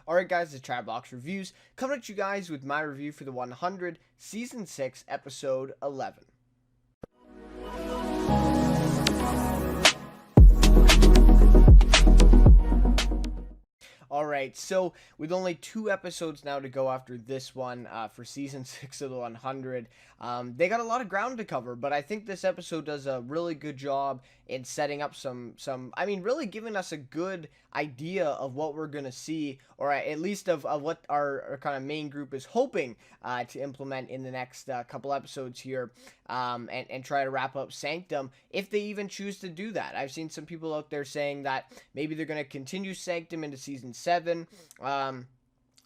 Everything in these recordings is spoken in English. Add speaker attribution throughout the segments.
Speaker 1: Alright guys, it's Chatterbox Reviews, coming at you guys with my review for the 100, Season 6, Episode 11. Alright, so with only 2 episodes now to go after this one for Season 6 of the 100, they got a lot of ground to cover, but I think this episode does a really good job in setting up really giving us a good idea of what we're going to see, or at least of what our kind of main group is hoping to implement in the next couple episodes here, and try to wrap up Sanctum, if they even choose to do that. I've seen some people out there saying that maybe they're going to continue Sanctum into Season 7,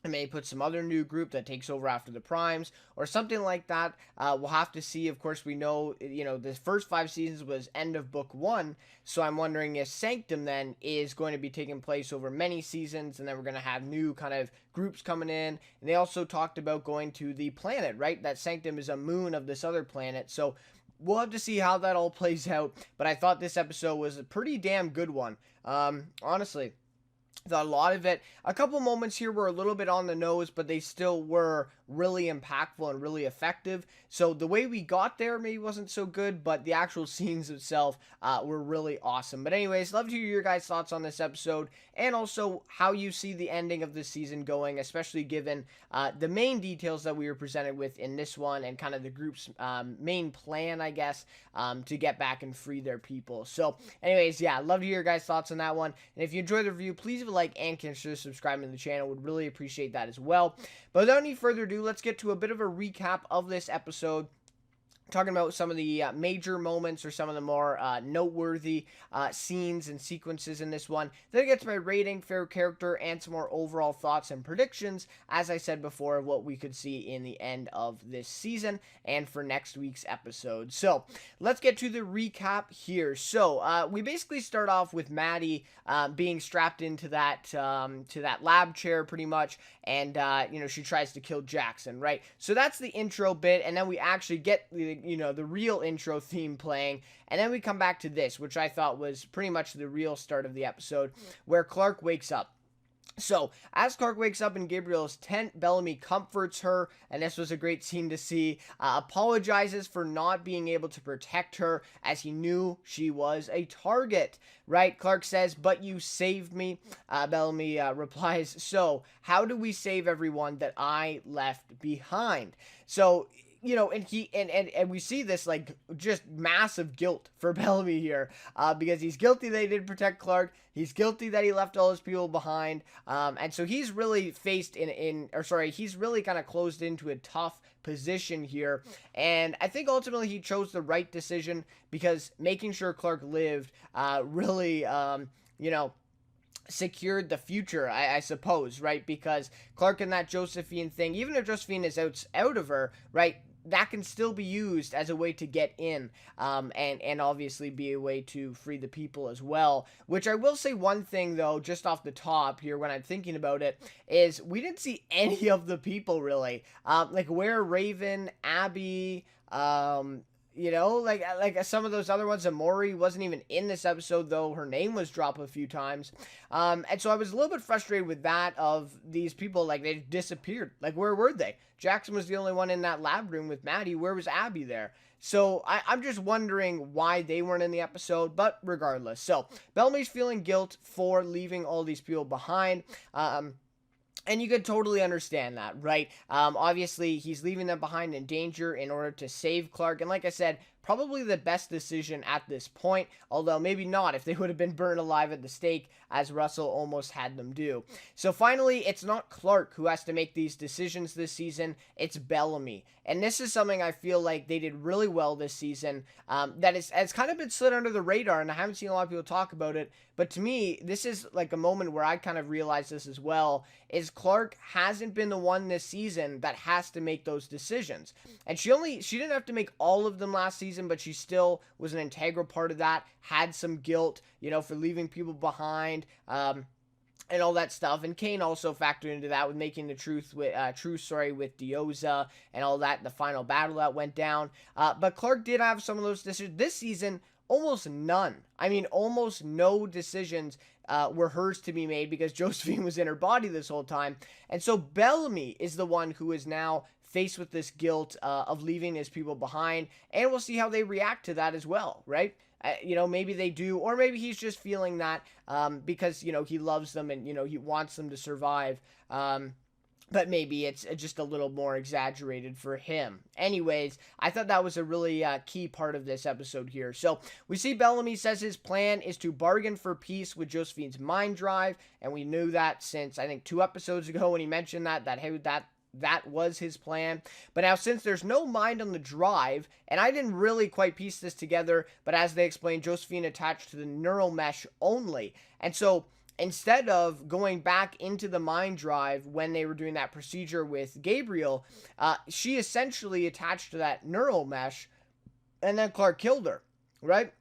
Speaker 1: and maybe put some other new group that takes over after the primes or something like that. We'll have to see. Of course, we know, the first 5 seasons was end of book 1, so I'm wondering if Sanctum then is going to be taking place over many seasons, and then we're going to have new kind of groups coming in. And they also talked about going to the planet, right? That Sanctum is a moon of this other planet, so we'll have to see how that all plays out. But I thought this episode was a pretty damn good one. Honestly, a lot of it, a couple moments here were a little bit on the nose, but they still were really impactful and really effective. So the way we got there maybe wasn't so good, but the actual scenes itself were really awesome. But anyways, love to hear your guys' thoughts on this episode, and also how you see the ending of this season going, especially given the main details that we were presented with in this one, and kind of the group's main plan, I guess, to get back and free their people. So anyways, yeah, love to hear your guys' thoughts on that one. And if you enjoyed the review, please leave a like and consider subscribing to the channel. Would really appreciate that as well. But without any further ado, let's get to a bit of a recap of this episode, talking about some of the major moments or some of the more noteworthy scenes and sequences in this one. Then I get to my rating, favorite character, and some more overall thoughts and predictions, as I said before, of what we could see in the end of this season and for next week's episode. So let's get to the recap here. So we basically start off with Maddie being strapped into that lab chair pretty much, and she tries to kill Jackson, right? So that's the intro bit, and then we actually get the real intro theme playing, and then we come back to this, which I thought was pretty much the real start of the episode, where Clark wakes up. So, as Clark wakes up in Gabriel's tent, Bellamy comforts her, and this was a great scene to see, apologizes for not being able to protect her, as he knew she was a target, right? Clark says, "But you saved me." Bellamy replies, "So, how do we save everyone that I left behind?" So, and we see this, like, just massive guilt for Bellamy here, because he's guilty that he didn't protect Clark, he's guilty that he left all his people behind, and so he's really he's really kind of closed into a tough position here, and I think ultimately he chose the right decision, because making sure Clark lived, really, secured the future, I suppose, right? Because Clark and that Josephine thing, even if Josephine is out of her, right, that can still be used as a way to get in, and obviously be a way to free the people as well. Which I will say one thing, though, just off the top here when I'm thinking about it, is we didn't see any of the people, really. Like, where Raven, Abby, like some of those other ones. Amori wasn't even in this episode, though her name was dropped a few times. And so I was a little bit frustrated with that, of these people, like, they disappeared. Like, where were they? Jackson was the only one in that lab room with Maddie. Where was Abby there? So I'm just wondering why they weren't in the episode, but regardless. So Bellamy's feeling guilt for leaving all these people behind. And you could totally understand that, right? Obviously, he's leaving them behind in danger in order to save Clark. And like I said, probably the best decision at this point, although maybe not if they would have been burned alive at the stake, as Russell almost had them do. So finally, it's not Clark who has to make these decisions this season, it's Bellamy. And this is something I feel like they did really well this season, that has kind of been slid under the radar, and I haven't seen a lot of people talk about it, but to me, this is like a moment where I kind of realized this as well, is Clark hasn't been the one this season that has to make those decisions. And she didn't have to make all of them last season, but she still was an integral part of that, had some guilt, for leaving people behind, and all that stuff. And Kane also factored into that with making the truce with Dioza and all that, the final battle that went down. But Clark did have some of those decisions this season. Almost none. I mean, almost no decisions were hers to be made because Josephine was in her body this whole time. And so Bellamy is the one who is now faced with this guilt of leaving his people behind, and we'll see how they react to that as well, right? Maybe they do, or maybe he's just feeling that because, he loves them and, he wants them to survive. But maybe it's just a little more exaggerated for him. Anyways, I thought that was a really key part of this episode here. So we see Bellamy says his plan is to bargain for peace with Josephine's mind drive. And we knew that since, I think, 2 episodes ago when he mentioned that was his plan. But now, since there's no mind on the drive, and I didn't really quite piece this together, but as they explained, Josephine attached to the neural mesh only. And so instead of going back into the mind drive when they were doing that procedure with Gabriel, she essentially attached to that neural mesh, and then Clark killed her, right?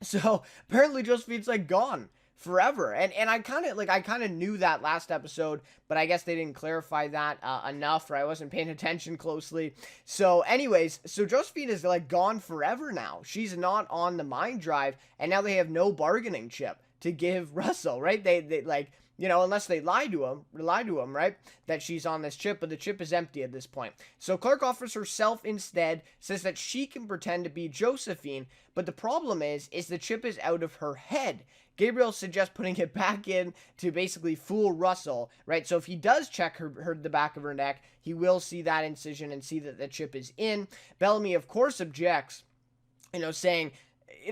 Speaker 1: So apparently Josephine's gone forever, and I kind of knew that last episode, but I guess they didn't clarify that enough, or I wasn't paying attention closely. So anyways, so Josephine is gone forever now. She's not on the mind drive, and now they have no bargaining chip to give Russell, right? They unless they lie to him, right, that she's on this chip, but the chip is empty at this point. So Clark offers herself instead, says that she can pretend to be Josephine, but the problem is the chip is out of her head. Gabriel suggests putting it back in to basically fool Russell, right? So if he does check the back of her neck, he will see that incision and see that the chip is in. Bellamy, of course, objects, saying,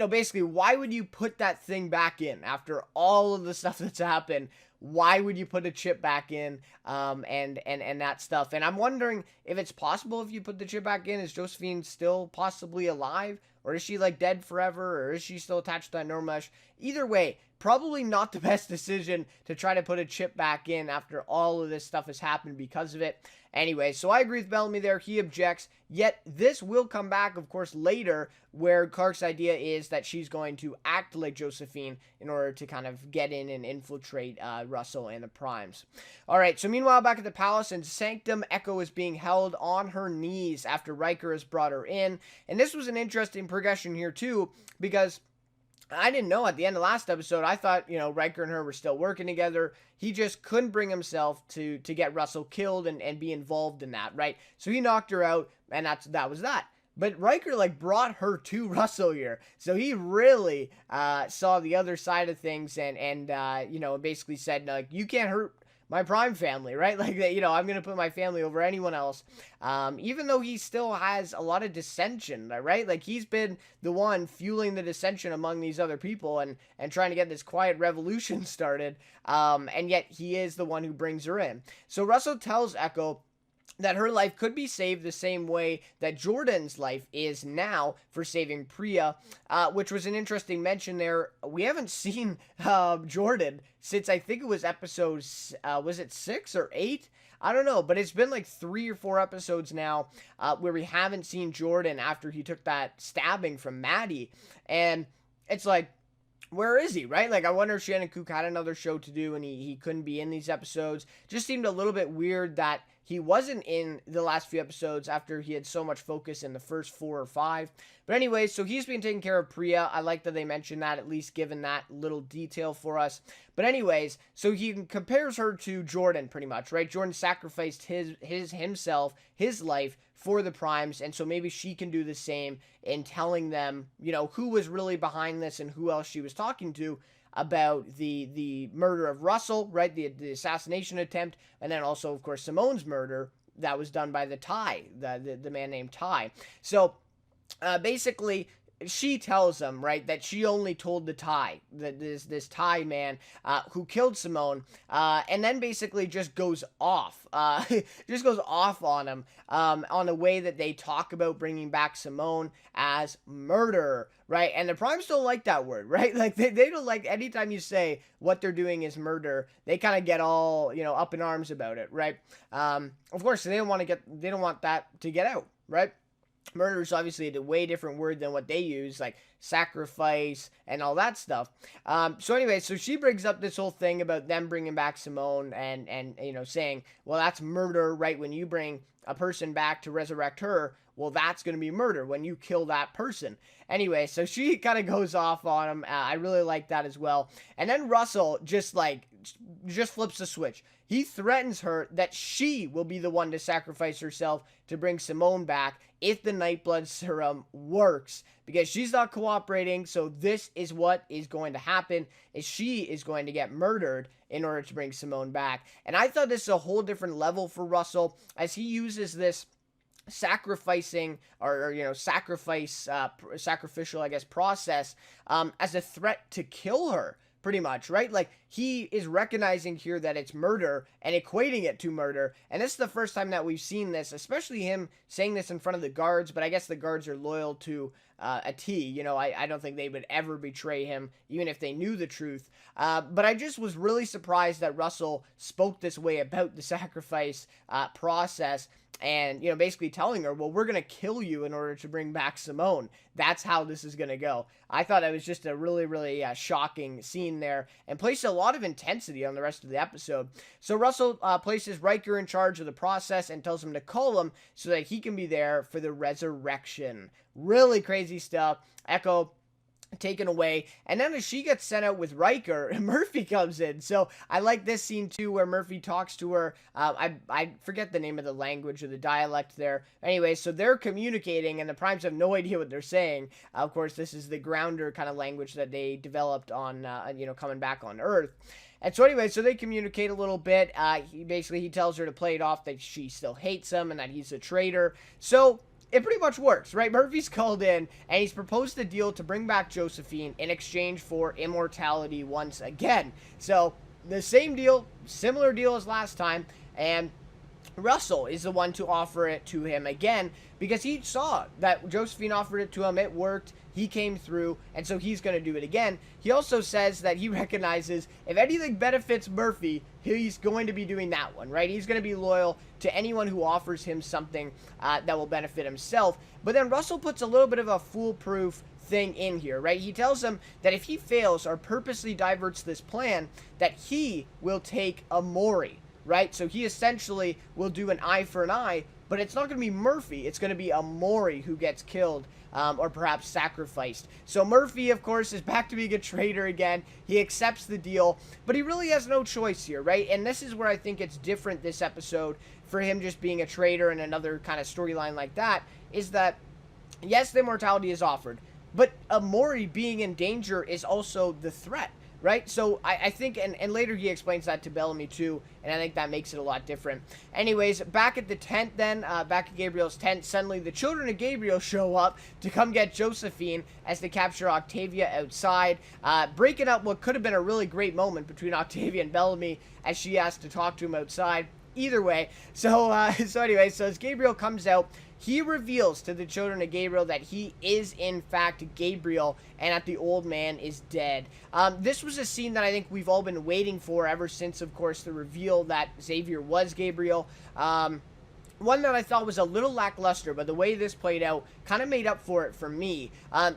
Speaker 1: basically, why would you put that thing back in after all of the stuff that's happened? Why would you put a chip back in, and that stuff? And I'm wondering if it's possible if you put the chip back in, is Josephine still possibly alive? Or is she dead forever? Or is she still attached to that neural mesh? Either way, probably not the best decision to try to put a chip back in after all of this stuff has happened because of it. Anyway, so I agree with Bellamy there. He objects. Yet this will come back, of course, later, where Clark's idea is that she's going to act like Josephine in order to kind of get in and infiltrate Russell and the Primes. All right, so meanwhile, back at the palace in Sanctum, Echo is being held on her knees after Riker has brought her in. And this was an interesting progression here, too, because I didn't know at the end of last episode. I thought, Riker and her were still working together. He just couldn't bring himself to get Russell killed and be involved in that, right? So he knocked her out, and that was that. But Riker, brought her to Russell here. So he really saw the other side of things and basically said, you can't hurt my Prime family, right? I'm going to put my family over anyone else. Even though he still has a lot of dissension, right? He's been the one fueling the dissension among these other people and trying to get this quiet revolution started. And yet he is the one who brings her in. So Russell tells Echo that her life could be saved the same way that Jordan's life is now for saving Priya, which was an interesting mention there. We haven't seen Jordan since I think it was episode, was it 6 or 8? I don't know, but it's been 3 or 4 episodes now where we haven't seen Jordan after he took that stabbing from Maddie. And it's where is he, right? I wonder if Shannon Kook had another show to do and he couldn't be in these episodes. Just seemed a little bit weird that he wasn't in the last few episodes after he had so much focus in the first 4 or 5. But anyway, so he's been taking care of Priya. I like that they mentioned that, at least given that little detail for us. But anyways, so he compares her to Jordan pretty much, right? Jordan sacrificed himself, his life for the Primes, and so maybe she can do the same in telling them, who was really behind this and who else she was talking to about the murder of Russell, right? The assassination attempt, and then also, of course, Simone's murder that was done by the man named Ty. So basically, she tells him, right, that she only told the Ty, that this Ty man who killed Simone, and then basically just goes off, on him, on the way that they talk about bringing back Simone as murderer, right? And the Primes don't like that word, right? They don't like anytime you say what they're doing is murder, they kind of get all, up in arms about it, right? Of course, they don't want that to get out, right? Murder is obviously a way different word than what they use, like sacrifice and all that stuff. So anyway, so she brings up this whole thing about them bringing back Simone and saying, well, that's murder, right? When you bring a person back to resurrect her, well, that's going to be murder when you kill that person. Anyway, so she kind of goes off on him. I really like that as well. And then Russell just flips the switch. He threatens her that she will be the one to sacrifice herself to bring Simone back if the Nightblood serum works, because she's not cooperating. So this is what is going to happen, is she is going to get murdered in order to bring Simone back. And I thought this is a whole different level for Russell as he uses this sacrificing sacrificial, I guess, process as a threat to kill her, pretty much, right? Like, he is recognizing here that it's murder and equating it to murder. And this is the first time that we've seen this, especially him saying this in front of the guards. But I guess the guards are loyal to a T. You know, I don't think they would ever betray him, even if they knew the truth. But I just was really surprised that Russell spoke this way about the sacrifice process. And, you know, basically telling her, well, we're going to kill you in order to bring back Simone. That's how this is going to go. I thought it was just a really, really shocking scene there and placed a lot of intensity on the rest of the episode. So Russell places Riker in charge of the process and tells him to call him so that he can be there for the resurrection. Really crazy stuff. Echo taken away, and then as she gets sent out with Riker, Murphy comes in. So I like this scene too, where Murphy talks to her. I forget the name of the language or the dialect there. Anyway, so they're communicating, and the Primes have no idea what they're saying. Of course, this is the grounder kind of language that they developed on, coming back on Earth. And so anyway, so they communicate a little bit. He tells her to play it off that she still hates him and that he's a traitor. So it pretty much works, right? Murphy's called in, and he's proposed a deal to bring back Josephine in exchange for immortality once again. So, the same deal, similar deal as last time, and Russell is the one to offer it to him again, because he saw that Josephine offered it to him, it worked, he came through, and so he's going to do it again. He also says that he recognizes if anything benefits Murphy, he's going to be doing that one, right? He's going to be loyal to anyone who offers him something that will benefit himself. But then Russell puts a little bit of a foolproof thing in here, right? He tells him that if he fails or purposely diverts this plan, that he will take Amori, right? So he essentially will do an eye for an eye, but it's not going to be Murphy. It's going to be Amori who gets killed or perhaps sacrificed. So Murphy, of course, is back to being a traitor again. He accepts the deal, but he really has no choice here, right? And this is where I think it's different this episode for him just being a traitor and another kind of storyline like that, is that, yes, the immortality is offered, but Amori being in danger is also the threat, right? So I think, and later he explains that to Bellamy too, and I think that makes it a lot different. Anyways, back at the tent then, back at Gabriel's tent, suddenly the children of Gabriel show up to come get Josephine as they capture Octavia outside, breaking up what could have been a really great moment between Octavia and Bellamy as she asked to talk to him outside. Either way, so anyway, so as Gabriel comes out, he reveals to the children of Gabriel that he is, in fact, Gabriel, and that the old man is dead. This was a scene that I think we've all been waiting for ever since, of course, the reveal that Xavier was Gabriel. One that I thought was a little lackluster, but the way this played out kind of made up for it for me.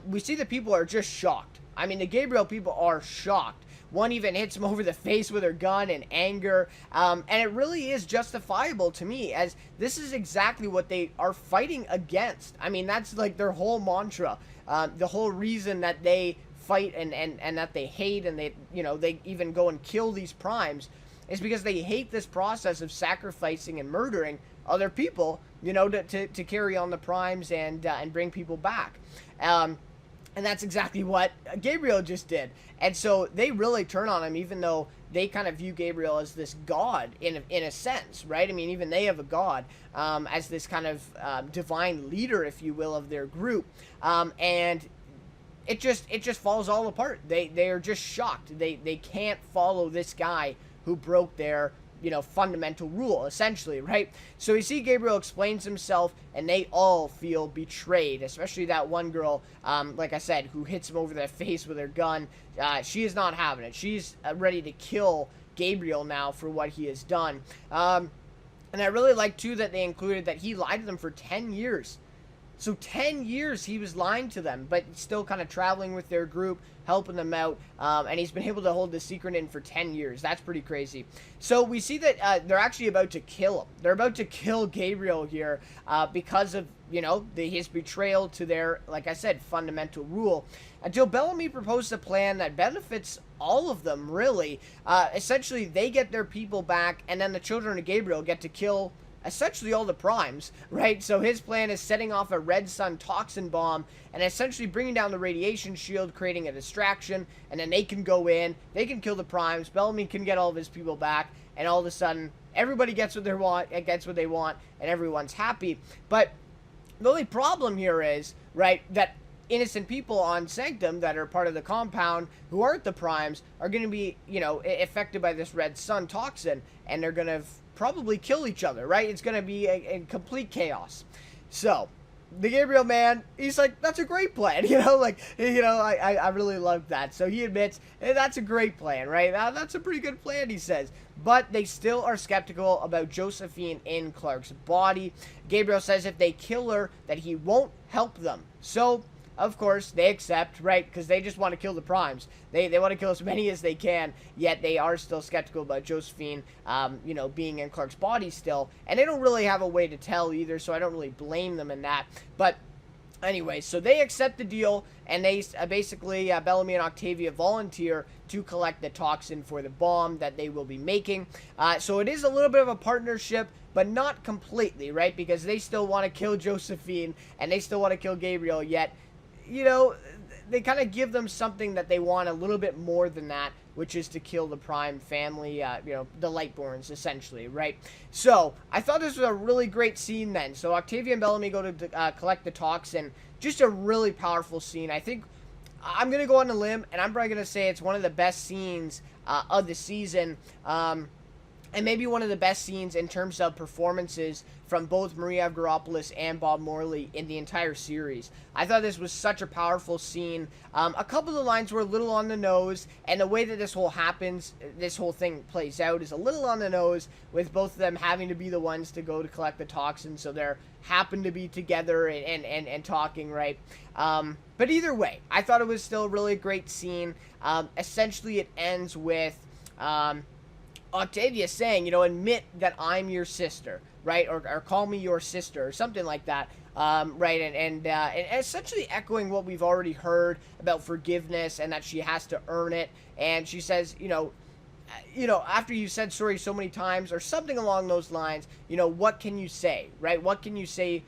Speaker 1: We see that people are just shocked. I mean, the Gabriel people are shocked. One even hits him over the face with her gun in anger. And it really is justifiable to me, as this is exactly what they are fighting against. I mean, that's like their whole mantra. The whole reason that they fight and that they hate and they even go and kill these primes is because they hate this process of sacrificing and murdering other people, to carry on the primes and bring people back. And that's exactly what Gabriel just did. And so they really turn on him, even though they kind of view Gabriel as this god in a sense, right? I mean, even they have a god as this kind of divine leader, if you will, of their group. And it just falls all apart. They are just shocked. They can't follow this guy who broke their fundamental rule, essentially, right? So you see Gabriel explains himself, and they all feel betrayed, especially that one girl, like I said, who hits him over the face with her gun. She is not having it. She's ready to kill Gabriel now for what he has done. And I really like, too, that they included that he lied to them for 10 years. So 10 years he was lying to them, but still kind of traveling with their group, helping them out, and he's been able to hold the secret in for 10 years. That's pretty crazy. So we see that they're actually about to kill him. They're about to kill Gabriel here because of, his betrayal to their, like I said, fundamental rule. Until Bellamy proposed a plan that benefits all of them, really. Essentially, they get their people back, and then the children of Gabriel get to kill essentially all the primes, right? So his plan is setting off a red sun toxin bomb and essentially bringing down the radiation shield, creating a distraction, and then they can go in, they can kill the primes, Bellamy can get all of his people back, and all of a sudden everybody gets what they want, and everyone's happy. But the only problem here is, right, that innocent people on Sanctum that are part of the compound who aren't the primes are going to be, affected by this red sun toxin, and they're going to probably kill each other, right? It's going to be a complete chaos. So the Gabriel man, he's like, that's a great plan, I really love that. So he admits, hey, that's a great plan, right? That's a pretty good plan, he says. But they still are skeptical about Josephine in Clark's body. Gabriel says if they kill her, that he won't help them. So of course, they accept, right? Because they just want to kill the primes. They want to kill as many as they can, yet they are still skeptical about Josephine, being in Clark's body still. And they don't really have a way to tell either, so I don't really blame them in that. But anyway, so they accept the deal, and they basically, Bellamy and Octavia volunteer to collect the toxin for the bomb that they will be making. So it is a little bit of a partnership, but not completely, right? Because they still want to kill Josephine, and they still want to kill Gabriel, yet they kind of give them something that they want a little bit more than that, which is to kill the Prime family, the Lightborns, essentially, right? So, I thought this was a really great scene then. So, Octavia and Bellamy go to collect the toxin. Just a really powerful scene. I think I'm going to go on a limb, and I'm probably going to say it's one of the best scenes of the season. And maybe one of the best scenes in terms of performances from both Maria Avgeropoulos and Bob Morley in the entire series. I thought this was such a powerful scene. A couple of the lines were a little on the nose, and the way that this whole thing plays out is a little on the nose, with both of them having to be the ones to go to collect the toxin, so they're happen to be together and talking, right? But either way, I thought it was still a really great scene. Essentially, it ends with Octavia saying, admit that I'm your sister, right? Or call me your sister, or something like that, right? And essentially echoing what we've already heard about forgiveness and that she has to earn it. And she says, after you said sorry so many times, or something along those lines, what can you say, right? What can you say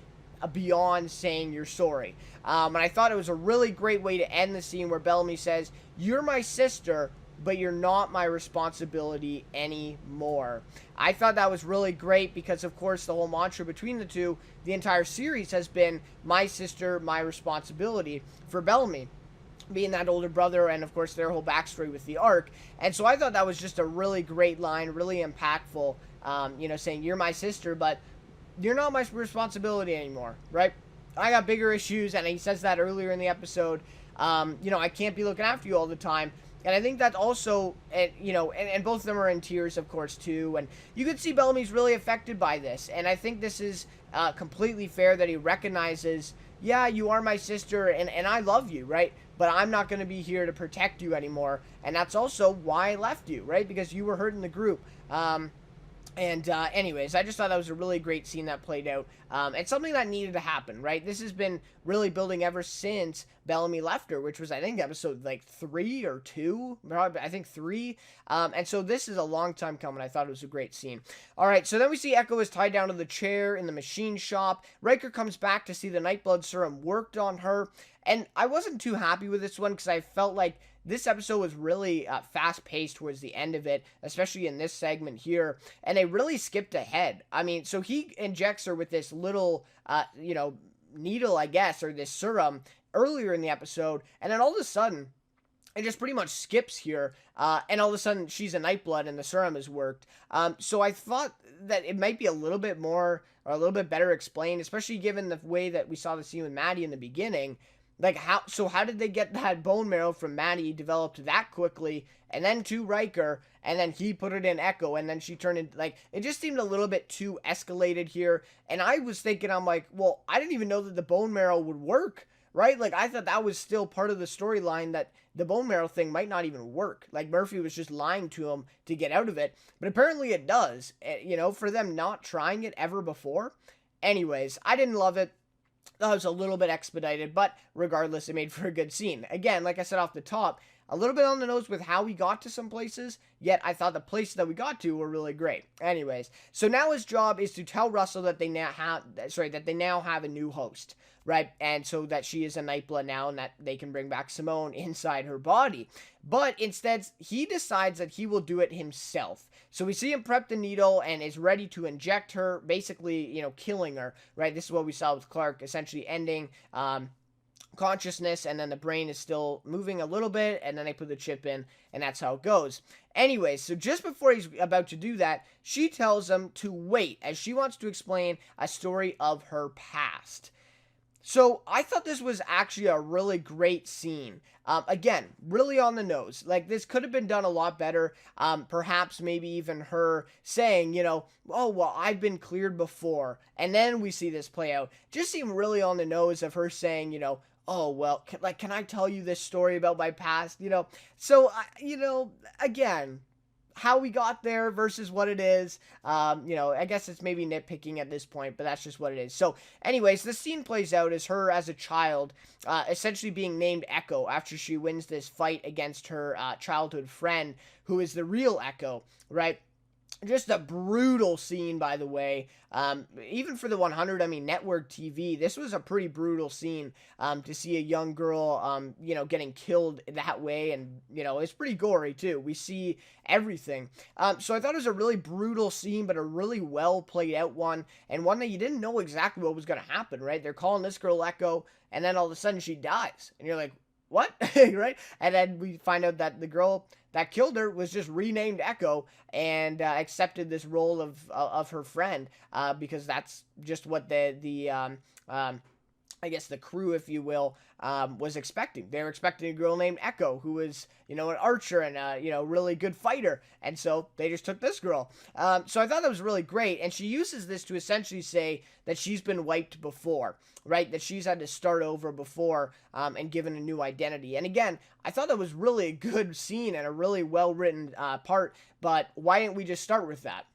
Speaker 1: beyond saying you're sorry? And I thought it was a really great way to end the scene where Bellamy says, you're my sister, but you're not my responsibility anymore. I thought that was really great because, of course, the whole mantra between the two, the entire series has been my sister, my responsibility, for Bellamy being that older brother, and of course their whole backstory with the Ark. And so I thought that was just a really great line, really impactful, saying you're my sister, but you're not my responsibility anymore, right? I got bigger issues, and he says that earlier in the episode. I can't be looking after you all the time. And I think that also, and both of them are in tears, of course, too. And you can see Bellamy's really affected by this. And I think this is completely fair that he recognizes, yeah, you are my sister, and I love you, right? But I'm not going to be here to protect you anymore. And that's also why I left you, right? Because you were hurting the group. Anyways, I just thought that was a really great scene that played out. And something that needed to happen, right? This has been really building ever since Bellamy left her, which was, I think, episode, 3 or 2. I think 3. And so this is a long time coming. I thought it was a great scene. All right, so then we see Echo is tied down to the chair in the machine shop. Riker comes back to see the Nightblood serum worked on her. And I wasn't too happy with this one because I felt like this episode was really fast-paced towards the end of it, especially in this segment here, and they really skipped ahead. I mean, so he injects her with this little, needle, I guess, or this serum earlier in the episode, and then all of a sudden, it just pretty much skips here, and all of a sudden, she's a Nightblood, and the serum has worked. So I thought that it might be a little bit more, or a little bit better explained, especially given the way that we saw the scene with Maddie in the beginning. Like, how did they get that bone marrow from Maddie developed that quickly, and then to Riker, and then he put it in Echo, and then she turned into, like, it just seemed a little bit too escalated here. And I was thinking, I'm like, well, I didn't even know that the bone marrow would work, right? Like, I thought that was still part of the storyline, that the bone marrow thing might not even work. Like, Murphy was just lying to him to get out of it. But apparently it does, for them not trying it ever before. Anyways, I didn't love it. That was a little bit expedited, but regardless, it made for a good scene. Again, like I said off the top, a little bit on the nose with how we got to some places, yet I thought the places that we got to were really great. Anyways, so now his job is to tell Russell that they now have a new host, right? And so that she is a Nightblood now, and that they can bring back Simone inside her body. But instead, he decides that he will do it himself. So we see him prep the needle and is ready to inject her, basically, killing her, right? This is what we saw with Clark, essentially ending consciousness, and then the brain is still moving a little bit, and then they put the chip in, and that's how it goes. Anyways, so just before he's about to do that, she tells him to wait, as she wants to explain a story of her past. So I thought this was actually a really great scene. Again, really on the nose. Like, this could have been done a lot better. Perhaps maybe even her saying, oh, well, I've been cleared before. And then we see this play out. Just seemed really on the nose of her saying, oh, well, can I tell you this story about my past? So, again, how we got there versus what it is. I guess it's maybe nitpicking at this point, but that's just what it is. So anyways, the scene plays out as her as a child, essentially being named Echo after she wins this fight against her childhood friend, who is the real Echo, right? Just a brutal scene, by the way. Even for the 100, network TV, this was a pretty brutal scene to see a young girl, getting killed that way. And, it's pretty gory, too. We see everything. So I thought it was a really brutal scene, but a really well played out one. And one that you didn't know exactly what was going to happen, right? They're calling this girl Echo, and then all of a sudden she dies. And you're like, what? Right? And then we find out that the girl that killed her was just renamed Echo and accepted this role of her friend because that's just what I guess the crew, if you will, was expecting. They were expecting a girl named Echo, who was, an archer and a, really good fighter. And so they just took this girl. So I thought that was really great. And she uses this to essentially say that she's been wiped before, right? That she's had to start over before and given a new identity. And again, I thought that was really a good scene and a really well-written part. But why didn't we just start with that,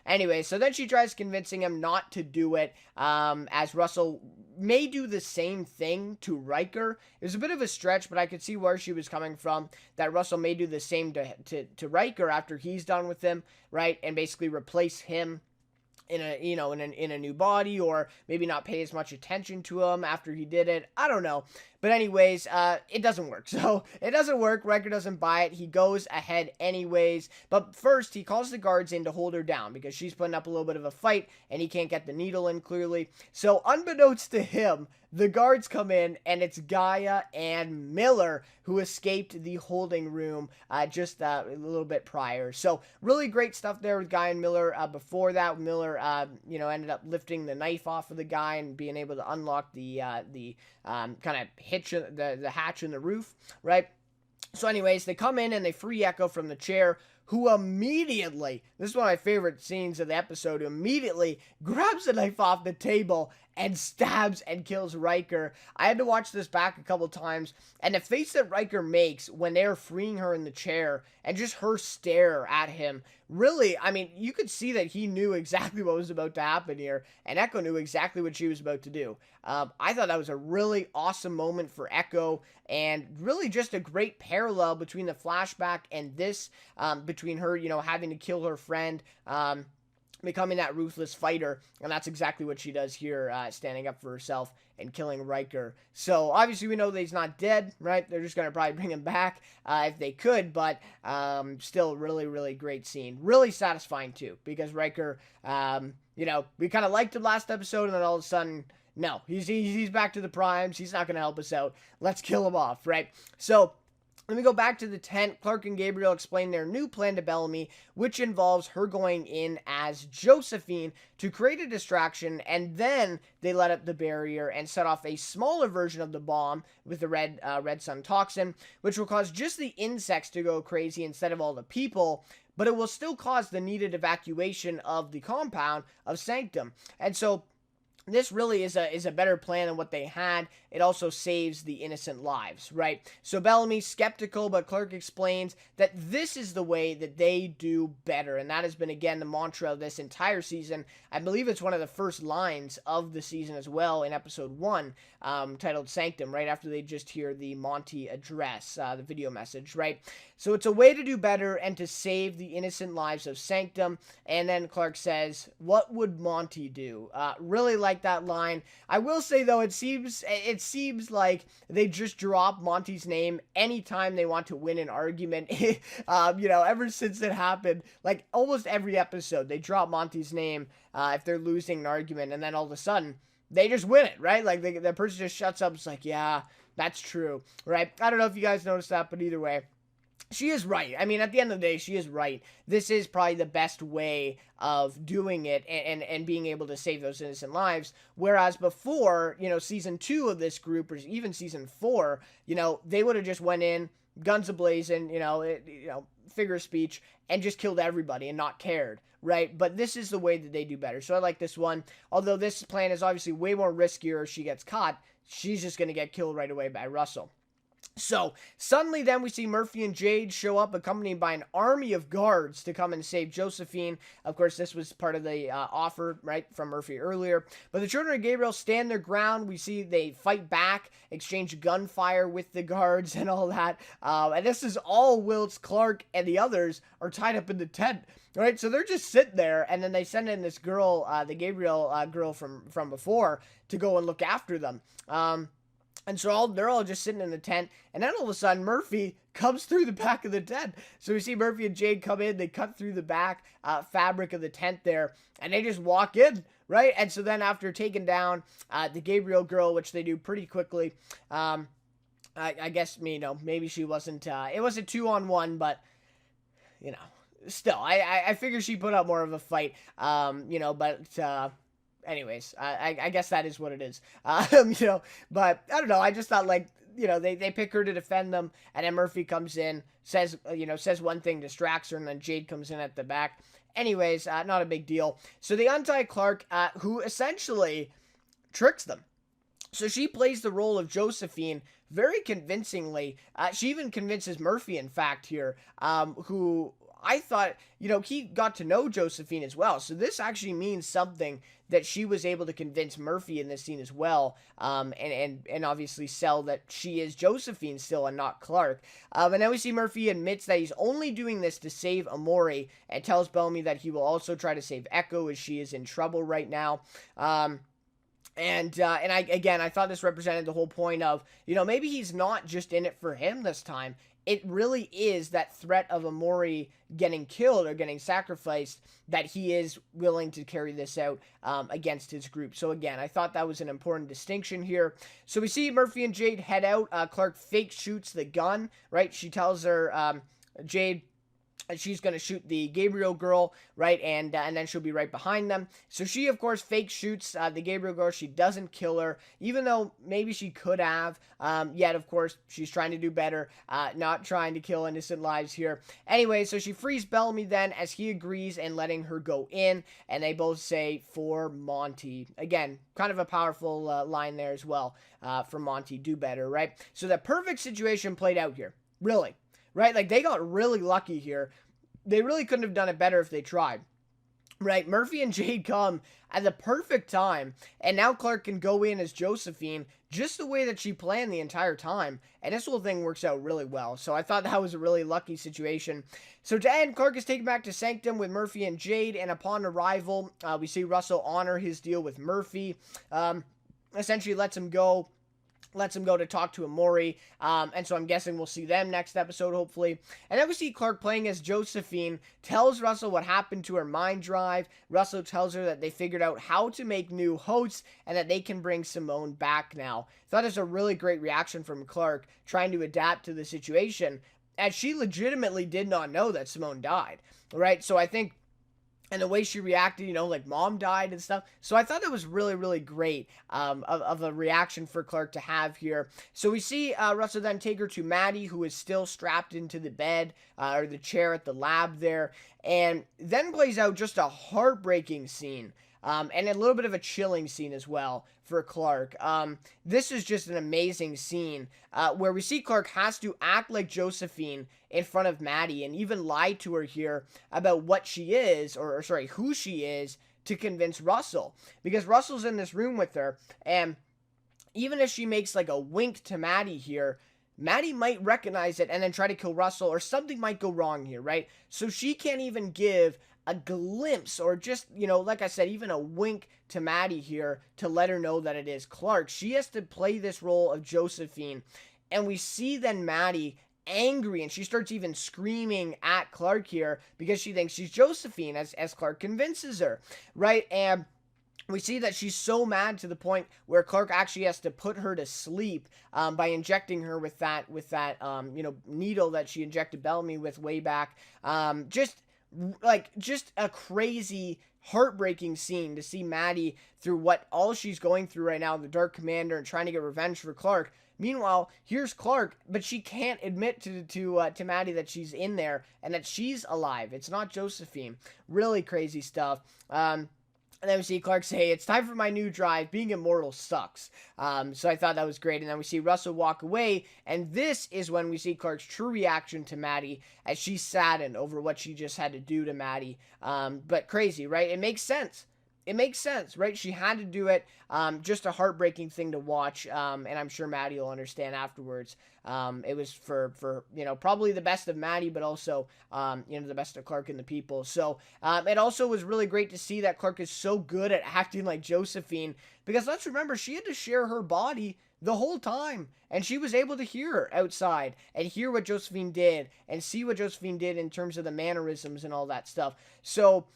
Speaker 1: Anyway, so then she tries convincing him not to do it, as Russell may do the same thing to Riker. It was a bit of a stretch, but I could see where she was coming from, that Russell may do the same to Riker after he's done with him, right? And basically replace him in a new body, or maybe not pay as much attention to him after he did it. I don't know. But anyways, it doesn't work. So it doesn't work. Riker doesn't buy it. He goes ahead anyways. But first, he calls the guards in to hold her down because she's putting up a little bit of a fight and he can't get the needle in clearly. So unbeknownst to him, the guards come in, and it's Gaia and Miller who escaped the holding room just a little bit prior. So really great stuff there with Gaia and Miller. Before that, Miller, ended up lifting the knife off of the guy and being able to unlock the kind of hitch, the hatch in the roof, right? So anyways, they come in and they free Echo from the chair, who immediately, this is one of my favorite scenes of the episode, who immediately grabs the knife off the table and stabs and kills Riker. I had to watch this back a couple times, and the face that Riker makes when they're freeing her in the chair, and just her stare at him, really, you could see that he knew exactly what was about to happen here, and Echo knew exactly what she was about to do. I thought that was a really awesome moment for Echo, and really just a great parallel between the flashback and this, between her, having to kill her friend, becoming that ruthless fighter, and that's exactly what she does here, standing up for herself and killing Riker. So obviously we know that he's not dead, right? They're just gonna probably bring him back if they could, but still really, really great scene. Really satisfying too, because Riker, we kind of liked him last episode, and then all of a sudden, no, he's back to the primes. He's not gonna help us out. Let's kill him off, right? So Let me go back to the tent. Clark and Gabriel explain their new plan to Bellamy, which involves her going in as Josephine to create a distraction, and then they let up the barrier and set off a smaller version of the bomb with the red sun toxin, which will cause just the insects to go crazy instead of all the people, but it will still cause the needed evacuation of the compound of Sanctum. And so this really is a better plan than what they had. It also saves the innocent lives, right? So Bellamy's skeptical, but Clark explains that this is the way that they do better. And that has been, again, the mantra of this entire season. I believe it's one of the first lines of the season as well in episode 1, titled Sanctum, right after they just hear the Monty address, the video message, right? So it's a way to do better and to save the innocent lives of Sanctum. And then Clark says, what would Monty do? Really like that line. I will say, though, it seems like they just drop Monty's name anytime they want to win an argument. Ever since it happened, like almost every episode, they drop Monty's name if they're losing an argument, and then all of a sudden, they just win it, right? Like, the person just shuts up. It's like, yeah, that's true, right? I don't know if you guys noticed that, but either way, she is right. I mean, at the end of the day, she is right. This is probably the best way of doing it and being able to save those innocent lives. Whereas before, season 2 of this group, or even season 4, they would have just went in, guns ablazing, figure of speech, and just killed everybody and not cared, right? But this is the way that they do better. So I like this one. Although this plan is obviously way more riskier if she gets caught, she's just going to get killed right away by Russell. So, suddenly then we see Murphy and Jade show up accompanied by an army of guards to come and save Josephine. Of course, this was part of the offer, right, from Murphy earlier. But the children of Gabriel stand their ground. We see they fight back, exchange gunfire with the guards and all that. And this is all whilst Clark and the others are tied up in the tent. Right, so they're just sitting there, and then they send in this girl, the Gabriel girl from before, to go and look after them. And so they're all just sitting in the tent, and then all of a sudden, Murphy comes through the back of the tent. So we see Murphy and Jade come in, they cut through the back fabric of the tent there, and they just walk in, right? And so then after taking down the Gabriel girl, which they do pretty quickly, I guess, maybe she wasn't, it wasn't 2-on-1, but, still, I figure she put up more of a fight, anyways, I guess that is what it is. But I don't know. I just thought, they pick her to defend them, and then Murphy comes in, says one thing, distracts her, and then Jade comes in at the back. Anyways, not a big deal. So they untie Clark, who essentially tricks them. So she plays the role of Josephine very convincingly. She even convinces Murphy, in fact, here, who I thought, he got to know Josephine as well. So this actually means something that she was able to convince Murphy in this scene as well, and obviously sell that she is Josephine still and not Clark. And then we see Murphy admits that he's only doing this to save Amori, and tells Bellamy that he will also try to save Echo as she is in trouble right now. And I thought this represented the whole point of, maybe he's not just in it for him this time. It really is that threat of Amori getting killed or getting sacrificed that he is willing to carry this out against his group. So again, I thought that was an important distinction here. So we see Murphy and Jade head out. Clark fake shoots the gun, right? She tells her, Jade, she's going to shoot the Gabriel girl, right, and then she'll be right behind them. So she, of course, fake shoots the Gabriel girl. She doesn't kill her, even though maybe she could have, yet, of course, she's trying to do better, not trying to kill innocent lives here. Anyway, so she frees Bellamy then, as he agrees and letting her go in, and they both say, for Monty. Again, kind of a powerful line there as well, for Monty, do better, right? So the perfect situation played out here, really. Right? Like, they got really lucky here. They really couldn't have done it better if they tried. Right? Murphy and Jade come at the perfect time, and now Clark can go in as Josephine just the way that she planned the entire time, and this whole thing works out really well. So I thought that was a really lucky situation. So to end, Clark is taken back to Sanctum with Murphy and Jade, and upon arrival, we see Russell honor his deal with Murphy, essentially lets him go. lets him go to talk to Amori, and so I'm guessing we'll see them next episode, hopefully. And then we see Clark playing as Josephine, tells Russell what happened to her mind drive. Russell tells her that they figured out how to make new hosts, and that they can bring Simone back now. Thought it was a really great reaction from Clark, trying to adapt to the situation, as she legitimately did not know that Simone died, right? So I think, and the way she reacted, like mom died and stuff. So I thought that was really, really great of a reaction for Clark to have here. So we see Russell then take her to Maddie, who is still strapped into the bed or the chair at the lab there. And then plays out just a heartbreaking scene. And a little bit of a chilling scene as well for Clark. This is just an amazing scene where we see Clark has to act like Josephine in front of Maddie and even lie to her here about what she is, or sorry, who she is, to convince Russell. Because Russell's in this room with her, and even if she makes like a wink to Maddie here, Maddie might recognize it and then try to kill Russell, or something might go wrong here, right? So she can't even give a glimpse, or just, like I said, even a wink to Maddie here to let her know that it is Clark. She has to play this role of Josephine. And we see then Maddie angry, and she starts even screaming at Clark here because she thinks she's Josephine, as Clark convinces her, right? And we see that she's so mad to the point where Clark actually has to put her to sleep by injecting her with that needle that she injected Bellamy with way back. Just a crazy, heartbreaking scene to see Maddie through what all she's going through right now, the Dark Commander, and trying to get revenge for Clark. Meanwhile, here's Clark, but she can't admit to Maddie that she's in there and that she's alive. It's not Josephine. Really crazy stuff. And then we see Clark say, "It's time for my new drive. Being immortal sucks." So I thought that was great. And then we see Russell walk away. And this is when we see Clark's true reaction to Maddie, as she's saddened over what she just had to do to Maddie. But crazy, right? It makes sense. It makes sense, right? She had to do it. Just a heartbreaking thing to watch. And I'm sure Maddie will understand afterwards. It was for probably the best of Maddie, but also, the best of Clark and the people. So it also was really great to see that Clark is so good at acting like Josephine, because let's remember, she had to share her body the whole time, and she was able to hear her outside and hear what Josephine did and see what Josephine did in terms of the mannerisms and all that stuff. So,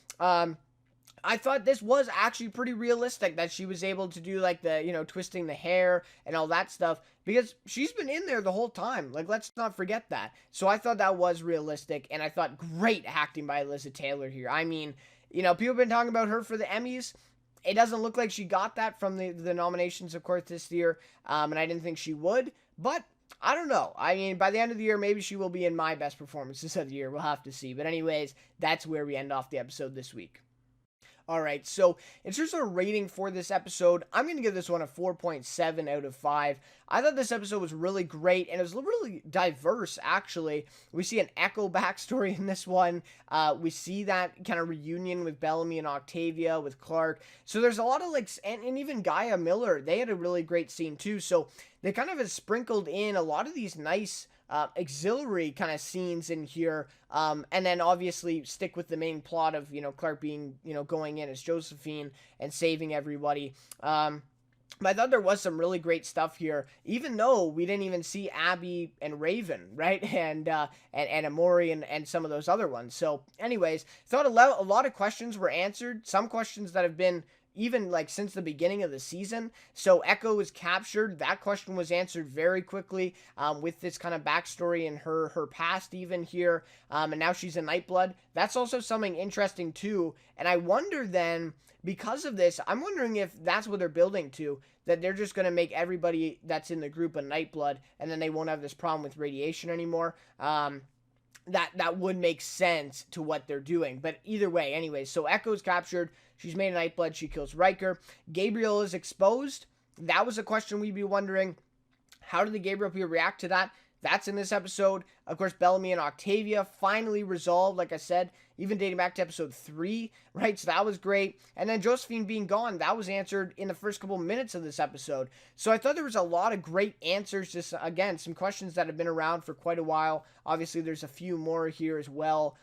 Speaker 1: I thought this was actually pretty realistic, that she was able to do like the, twisting the hair and all that stuff, because she's been in there the whole time. Like, let's not forget that. So I thought that was realistic, and I thought great acting by Alyssa Taylor here. I mean, people have been talking about her for the Emmys. It doesn't look like she got that from the nominations, of course, this year, and I didn't think she would, but I don't know. I mean, by the end of the year, maybe she will be in my best performances of the year. We'll have to see. But anyways, that's where we end off the episode this week. Alright, so in terms of a rating for this episode, I'm going to give this one a 4.7 out of 5. I thought this episode was really great, and it was really diverse, actually. We see an Echo backstory in this one. We see that kind of reunion with Bellamy and Octavia, with Clark. So there's a lot of, and even Gaia Miller, they had a really great scene, too. So they kind of have sprinkled in a lot of these nice auxiliary kind of scenes in here, and then obviously stick with the main plot of, Clark being, going in as Josephine and saving everybody. But I thought there was some really great stuff here, even though we didn't even see Abby and Raven, right? And Amori and some of those other ones. So anyways, thought a lot of questions were answered. Some questions that have been even since the beginning of the season. So Echo was captured. That question was answered very quickly, with this kind of backstory in her past even here. And now she's a Nightblood. That's also something interesting too. And I wonder then, because of this, I'm wondering if that's what they're building to, that they're just going to make everybody that's in the group a Nightblood, and then they won't have this problem with radiation anymore. That would make sense to what they're doing. But either way, anyways, so Echo's captured. She's made a Nightblood. She kills Riker. Gabriel is exposed. That was a question we'd be wondering. How did the Gabriel people react to that? That's in this episode. Of course, Bellamy and Octavia finally resolved, like I said, even dating back to episode 3, right? So that was great. And then Josephine being gone, that was answered in the first couple minutes of this episode. So I thought there was a lot of great answers. Just, again, some questions that have been around for quite a while. Obviously, there's a few more here as well.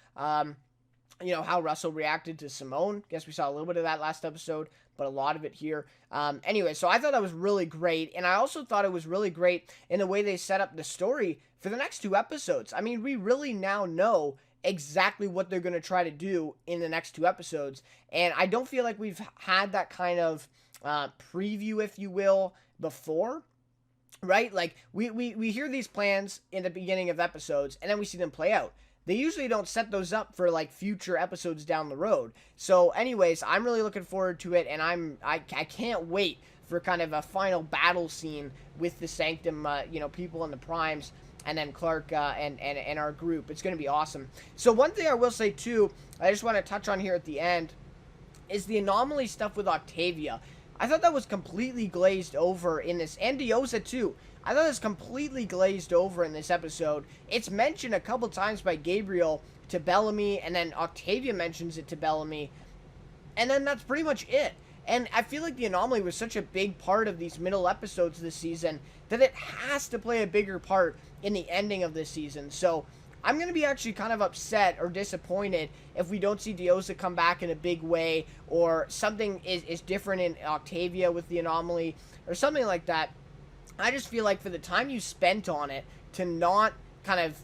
Speaker 1: how Russell reacted to Simone. Guess we saw a little bit of that last episode, but a lot of it here. Anyway, so I thought that was really great, and I also thought it was really great in the way they set up the story for the next 2 episodes. I mean, we really now know exactly what they're going to try to do in the next 2 episodes, and I don't feel like we've had that kind of preview, if you will, before. Right? Like, we hear these plans in the beginning of episodes, and then we see them play out. They usually don't set those up for, like, future episodes down the road. So, anyways, I'm really looking forward to it, and I can't wait for kind of a final battle scene with the Sanctum, people in the Primes, and then Clark and our group. It's going to be awesome. So, one thing I will say, too, I just want to touch on here at the end, is the anomaly stuff with Octavia. I thought that was completely glazed over in this, and Diosa too. I thought it was completely glazed over in this episode. It's mentioned a couple times by Gabriel to Bellamy, and then Octavia mentions it to Bellamy, and then that's pretty much it. And I feel like the anomaly was such a big part of these middle episodes this season that it has to play a bigger part in the ending of this season. So I'm going to be actually kind of upset or disappointed if we don't see Diosa come back in a big way, or something is different in Octavia with the anomaly or something like that. I just feel like for the time you spent on it to not kind of,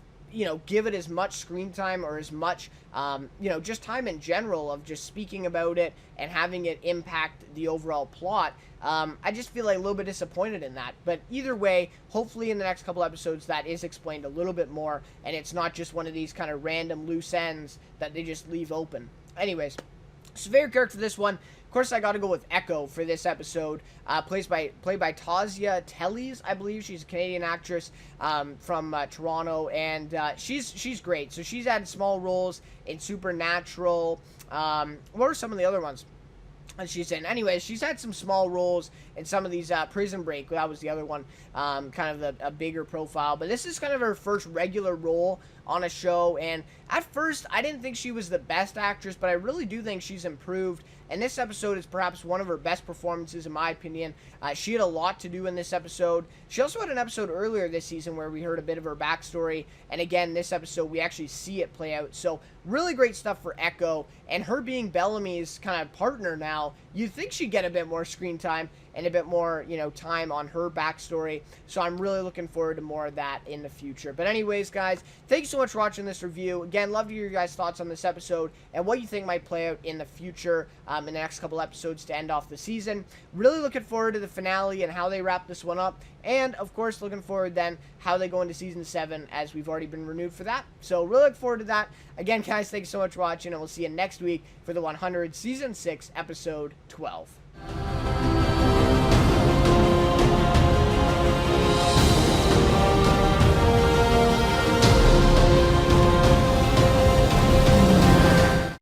Speaker 1: give it as much screen time or as much, just time in general of just speaking about it and having it impact the overall plot, I just feel like a little bit disappointed in that. But either way, hopefully in the next couple episodes that is explained a little bit more, and it's not just one of these kind of random loose ends that they just leave open. Anyways, so favorite character for this one, of course, I got to go with Echo for this episode. Played by Tasia Teles, I believe. She's a Canadian actress from Toronto, and she's great. So she's had small roles in Supernatural. What are some of the other ones that she's in? Anyways, she's had some small roles in some of these Prison Break. That was the other one, kind of a bigger profile. But this is kind of her first regular role on a show, and at first I didn't think she was the best actress, but I really do think she's improved, and this episode is perhaps one of her best performances in my opinion. She had a lot to do in this episode. She also had an episode earlier this season where we heard a bit of her backstory, and again this episode we actually see it play out. So really great stuff for Echo, and her being Bellamy's kind of partner now, you'd think she'd get a bit more screen time and a bit more, time on her backstory. So I'm really looking forward to more of that in the future. But anyways, guys, thank you so much for watching this review. Again, love to hear your guys' thoughts on this episode and what you think might play out in the future, in the next couple episodes to end off the season. Really looking forward to the finale and how they wrap this one up. And, of course, looking forward then how they go into Season 7, as we've already been renewed for that. So really look forward to that. Again, guys, thanks so much for watching, and we'll see you next week for the 100 Season 6, Episode 12.